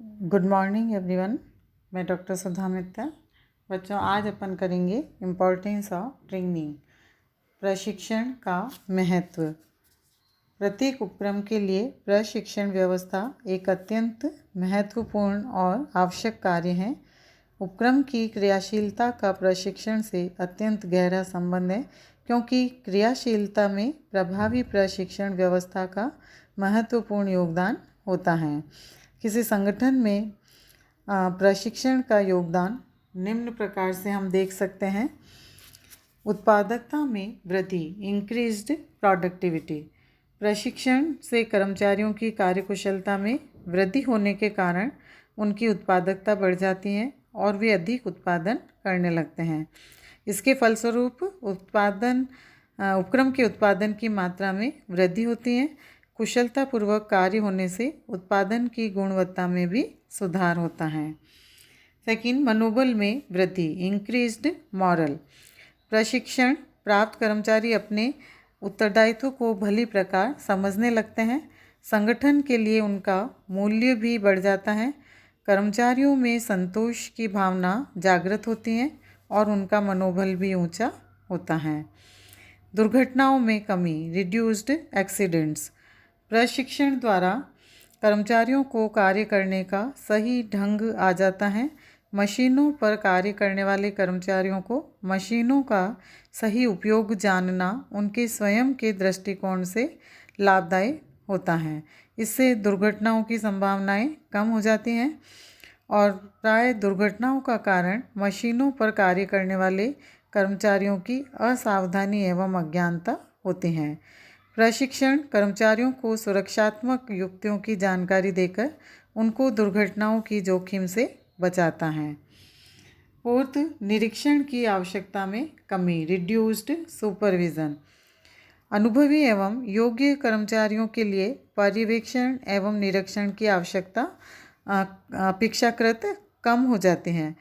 Good morning everyone. मैं doctor सुधा मित्तल। बच्चों, आज अपन करेंगे इम्पोर्टेंस ऑफ ट्रेनिंग, प्रशिक्षण का महत्व। प्रत्येक उपक्रम के लिए प्रशिक्षण व्यवस्था एक अत्यंत महत्वपूर्ण और आवश्यक कार्य है। उपक्रम की क्रियाशीलता का प्रशिक्षण से अत्यंत गहरा संबंध है, क्योंकि क्रियाशीलता में प्रभावी प्रशिक्षण व्यवस्था का महत्वपूर्ण योगदान होता है। किसी संगठन में प्रशिक्षण का योगदान निम्न प्रकार से हम देख सकते हैं। उत्पादकता में वृद्धि, इंक्रीज्ड प्रोडक्टिविटी। प्रशिक्षण से कर्मचारियों की कार्यकुशलता में वृद्धि होने के कारण उनकी उत्पादकता बढ़ जाती है और वे अधिक उत्पादन करने लगते हैं। इसके फलस्वरूप उपक्रम के उत्पादन की मात्रा में वृद्धि होती है। कुशलतापूर्वक कार्य होने से उत्पादन की गुणवत्ता में भी सुधार होता है। सेकंड, मनोबल में वृद्धि, इंक्रीज्ड मॉरल। प्रशिक्षण प्राप्त कर्मचारी अपने उत्तरदायित्व को भली प्रकार समझने लगते हैं। संगठन के लिए उनका मूल्य भी बढ़ जाता है। कर्मचारियों में संतोष की भावना जागृत होती है और उनका मनोबल भी ऊंचा होता है। दुर्घटनाओं में कमी, रिड्यूस्ड एक्सीडेंट्स। प्रशिक्षण द्वारा कर्मचारियों को कार्य करने का सही ढंग आ जाता है। मशीनों पर कार्य करने वाले कर्मचारियों को मशीनों का सही उपयोग जानना उनके स्वयं के दृष्टिकोण से लाभदायी होता है। इससे दुर्घटनाओं की संभावनाएं कम हो जाती हैं और प्राय दुर्घटनाओं का कारण मशीनों पर कार्य करने वाले कर्मचारियों की असावधानी एवं अज्ञानता होती हैं। प्रशिक्षण कर्मचारियों को सुरक्षात्मक युक्तियों की जानकारी देकर उनको दुर्घटनाओं की जोखिम से बचाता है। फोर्थ, निरीक्षण की आवश्यकता में कमी, रिड्यूस्ड सुपरविज़न। अनुभवी एवं योग्य कर्मचारियों के लिए पर्यवेक्षण एवं निरीक्षण की आवश्यकता अपेक्षाकृत कम हो जाती है।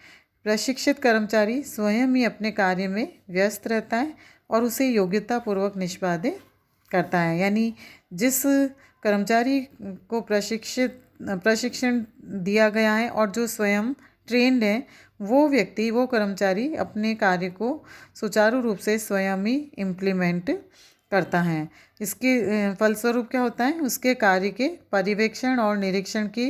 प्रशिक्षित कर्मचारी स्वयं ही अपने कार्य में व्यस्त रहता है और उसे योग्यतापूर्वक निष्पादित करता है। यानी जिस कर्मचारी को प्रशिक्षण दिया गया है और जो स्वयं ट्रेंड है, वो कर्मचारी अपने कार्य को सुचारू रूप से स्वयं ही इम्प्लीमेंट करता है। इसके फलस्वरूप क्या होता है, उसके कार्य के पर्यवेक्षण और निरीक्षण की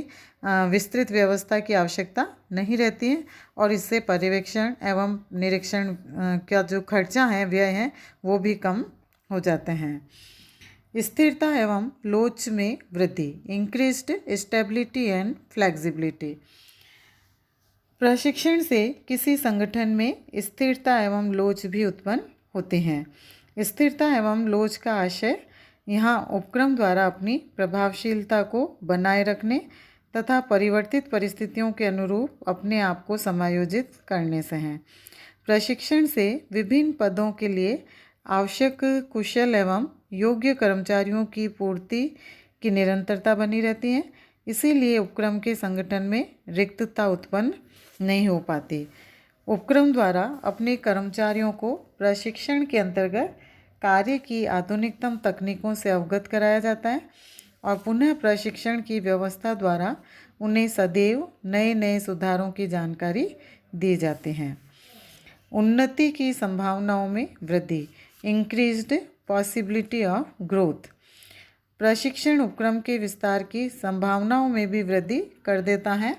विस्तृत व्यवस्था की आवश्यकता नहीं रहती है और इससे पर्यवेक्षण एवं निरीक्षण का जो खर्चा है, व्यय है, वो भी कम हो जाते हैं। स्थिरता एवं लोच में वृद्धि, इंक्रीज्ड स्टेबिलिटी एंड फ्लेक्सिबिलिटी। प्रशिक्षण से किसी संगठन में स्थिरता एवं लोच भी उत्पन्न होती हैं। स्थिरता एवं लोच का आशय यहाँ उपक्रम द्वारा अपनी प्रभावशीलता को बनाए रखने तथा परिवर्तित परिस्थितियों के अनुरूप अपने आप को समायोजित करने से हैं। प्रशिक्षण से विभिन्न पदों के लिए आवश्यक कुशल एवं योग्य कर्मचारियों की पूर्ति की निरंतरता बनी रहती है। इसीलिए उपक्रम के संगठन में रिक्तता उत्पन्न नहीं हो पाती। उपक्रम द्वारा अपने कर्मचारियों को प्रशिक्षण के अंतर्गत कार्य की आधुनिकतम तकनीकों से अवगत कराया जाता है और पुनः प्रशिक्षण की व्यवस्था द्वारा उन्हें सदैव नए नए सुधारों की जानकारी दी जाती है। उन्नति की संभावनाओं में वृद्धि, इंक्रीज्ड पॉसिबिलिटी ऑफ ग्रोथ। प्रशिक्षण उपक्रम के विस्तार की संभावनाओं में भी वृद्धि कर देता है।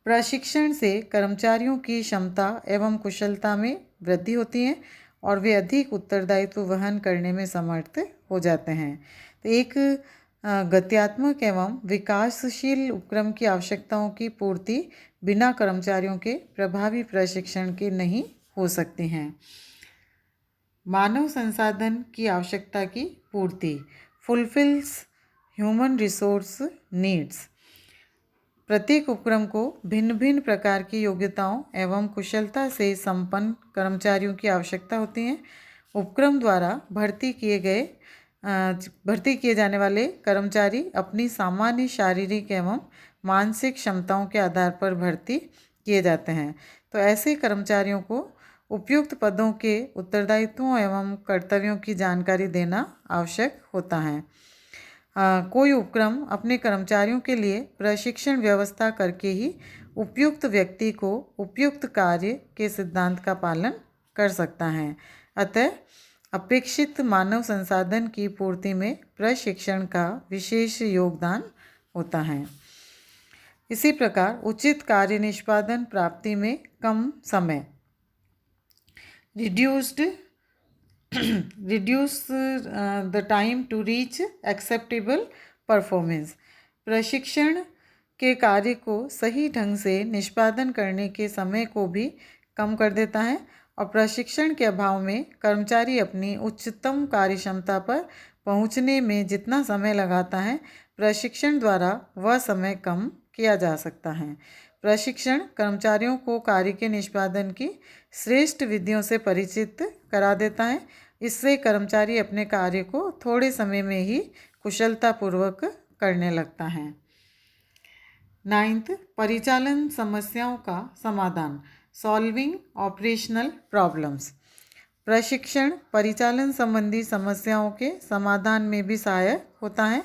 प्रशिक्षण से कर्मचारियों की क्षमता एवं कुशलता में वृद्धि होती है और वे अधिक उत्तरदायित्व वहन करने में समर्थ हो जाते हैं। तो एक गत्यात्मक एवं विकासशील उपक्रम की आवश्यकताओं की पूर्ति बिना कर्मचारियों के प्रभावी प्रशिक्षण के नहीं हो सकती हैं। मानव संसाधन की आवश्यकता की पूर्ति, फुलफिल्स ह्यूमन रिसोर्स नीड्स। प्रत्येक उपक्रम को भिन्न भिन्न प्रकार की योग्यताओं एवं कुशलता से संपन्न कर्मचारियों की आवश्यकता होती है। उपक्रम द्वारा भर्ती किए जाने वाले कर्मचारी अपनी सामान्य शारीरिक एवं मानसिक क्षमताओं के आधार पर भर्ती किए जाते हैं। तो ऐसे कर्मचारियों को उपयुक्त पदों के उत्तरदायित्वों एवं कर्तव्यों की जानकारी देना आवश्यक होता है। कोई उपक्रम अपने कर्मचारियों के लिए प्रशिक्षण व्यवस्था करके ही उपयुक्त व्यक्ति को उपयुक्त कार्य के सिद्धांत का पालन कर सकता है। अतः अपेक्षित मानव संसाधन की पूर्ति में प्रशिक्षण का विशेष योगदान होता है। इसी प्रकार उचित कार्य निष्पादन प्राप्ति में कम समय reduce the time to reach acceptable performance। प्रशिक्षण के कार्य को सही ढंग से निष्पादन करने के समय को भी कम कर देता है और प्रशिक्षण के अभाव में कर्मचारी अपनी उच्चतम कार्यक्षमता पर पहुंचने में जितना समय लगाता है, प्रशिक्षण द्वारा वह समय कम किया जा सकता है। प्रशिक्षण कर्मचारियों को कार्य के निष्पादन की श्रेष्ठ विधियों से परिचित करा देता है। इससे कर्मचारी अपने कार्य को थोड़े समय में ही कुशलतापूर्वक करने लगता है। 9th, परिचालन समस्याओं का समाधान, सॉल्विंग ऑपरेशनल प्रॉब्लम्स। प्रशिक्षण परिचालन संबंधी समस्याओं के समाधान में भी सहायक होता है।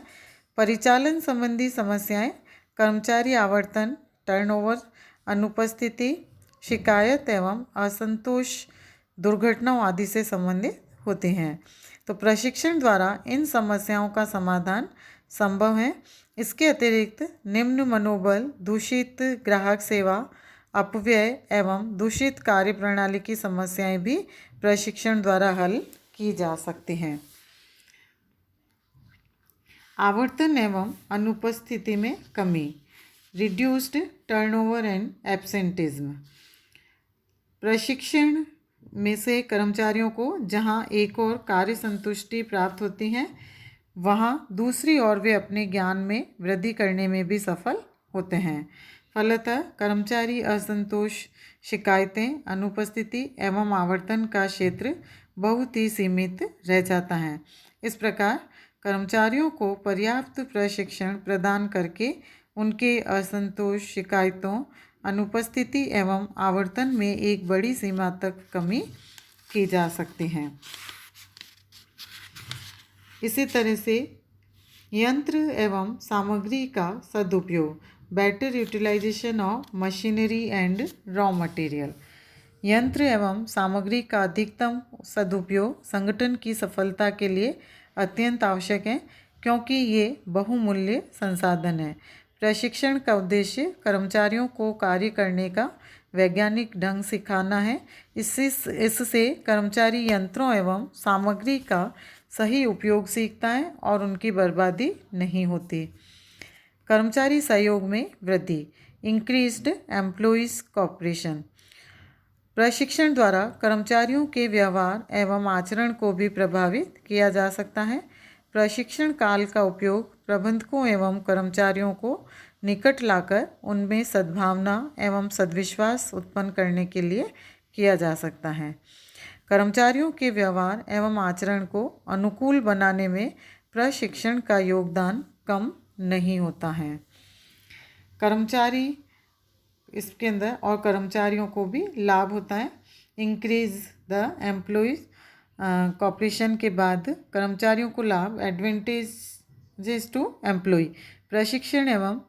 परिचालन संबंधी समस्याएं कर्मचारी आवर्तन, टर्नओवर, अनुपस्थिति, शिकायत एवं असंतोष, दुर्घटनाओं आदि से संबंधित होती हैं। तो प्रशिक्षण द्वारा इन समस्याओं का समाधान संभव है। इसके अतिरिक्त निम्न मनोबल, दूषित ग्राहक सेवा, अपव्यय एवं दूषित कार्य प्रणाली की समस्याएं भी प्रशिक्षण द्वारा हल की जा सकती हैं। आवर्तन एवं अनुपस्थिति में कमी, रिड्यूस्ड टर्नओवर एंड एब्सेंटिज्म। प्रशिक्षण में से कर्मचारियों को जहां एक और कार्य संतुष्टि प्राप्त होती है, वहां दूसरी ओर वे अपने ज्ञान में वृद्धि करने में भी सफल होते हैं। फलतः कर्मचारी असंतोष, शिकायतें, अनुपस्थिति एवं आवर्तन का क्षेत्र बहुत ही सीमित रह जाता है। इस प्रकार कर्मचारियों को पर्याप्त प्रशिक्षण प्रदान करके उनके असंतोष, शिकायतों, अनुपस्थिति एवं आवर्तन में एक बड़ी सीमा तक कमी की जा सकती है। इसी तरह से यंत्र एवं सामग्री का सदुपयोग, better utilization of machinery and raw material. यंत्र एवं सामग्री का अधिकतम सदुपयोग संगठन की सफलता के लिए अत्यंत आवश्यक है, क्योंकि ये बहुमूल्य संसाधन है। प्रशिक्षण का उद्देश्य कर्मचारियों को कार्य करने का वैज्ञानिक ढंग सिखाना है। इससे कर्मचारी यंत्रों एवं सामग्री का सही उपयोग सीखता है और उनकी बर्बादी नहीं होती। कर्मचारी सहयोग में वृद्धि, इंक्रीज्ड एम्प्लॉइज कोऑपरेशन। प्रशिक्षण द्वारा कर्मचारियों के व्यवहार एवं आचरण को भी प्रभावित किया जा सकता है। प्रशिक्षण काल का उपयोग प्रबंधकों एवं कर्मचारियों को निकट लाकर उनमें सद्भावना एवं सद्विश्वास उत्पन्न करने के लिए किया जा सकता है। कर्मचारियों के व्यवहार एवं आचरण को अनुकूल बनाने में प्रशिक्षण का योगदान कम नहीं होता है। कर्मचारी इसके अंदर और कर्मचारियों को भी लाभ होता है। इंक्रीज द एम्प्लॉइज कॉपरेशन के बाद कर्मचारियों को लाभ, एडवांटेजेस टू एम्प्लॉय। प्रशिक्षण एवं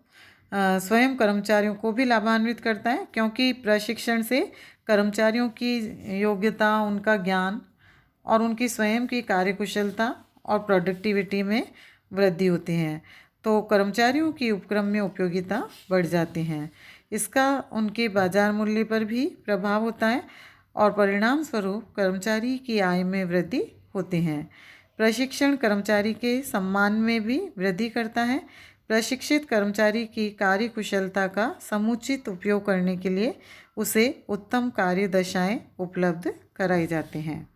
स्वयं कर्मचारियों को भी लाभान्वित करता है, क्योंकि प्रशिक्षण से कर्मचारियों की योग्यता, उनका ज्ञान और उनकी स्वयं की कार्यकुशलता और प्रोडक्टिविटी में वृद्धि होती है। तो कर्मचारियों की उपक्रम में उपयोगिता बढ़ जाती है। इसका उनके बाजार मूल्य पर भी प्रभाव होता है और परिणाम स्वरूप कर्मचारी की आय में वृद्धि होती है। प्रशिक्षण कर्मचारी के सम्मान में भी वृद्धि करता है। प्रशिक्षित कर्मचारी की कार्यकुशलता का समुचित उपयोग करने के लिए उसे उत्तम कार्य दशाएं उपलब्ध कराई जाती हैं।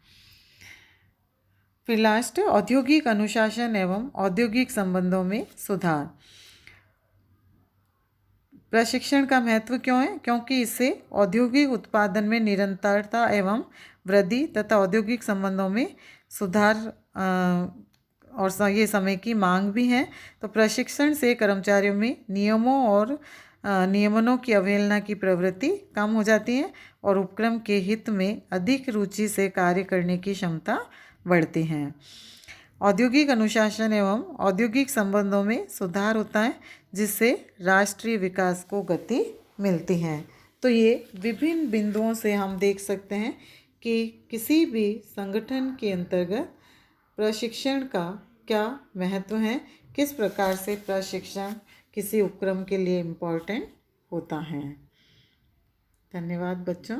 फिर लास्ट, औद्योगिक अनुशासन एवं औद्योगिक संबंधों में सुधार। प्रशिक्षण का महत्व क्यों है? क्योंकि इससे औद्योगिक उत्पादन में निरंतरता एवं वृद्धि तथा औद्योगिक संबंधों में सुधार और ये समय की मांग भी है। तो प्रशिक्षण से कर्मचारियों में नियमों और नियमनों की अवहेलना की प्रवृत्ति कम हो जाती है और उपक्रम के हित में अधिक रुचि से कार्य करने की क्षमता बढ़ती है। औद्योगिक अनुशासन एवं औद्योगिक संबंधों में सुधार होता है, जिससे राष्ट्रीय विकास को गति मिलती है। तो ये विभिन्न बिंदुओं से हम देख सकते हैं कि किसी भी संगठन के अंतर्गत प्रशिक्षण का क्या महत्व है, किस प्रकार से प्रशिक्षण किसी उपक्रम के लिए इम्पोर्टेंट होता है। धन्यवाद बच्चों।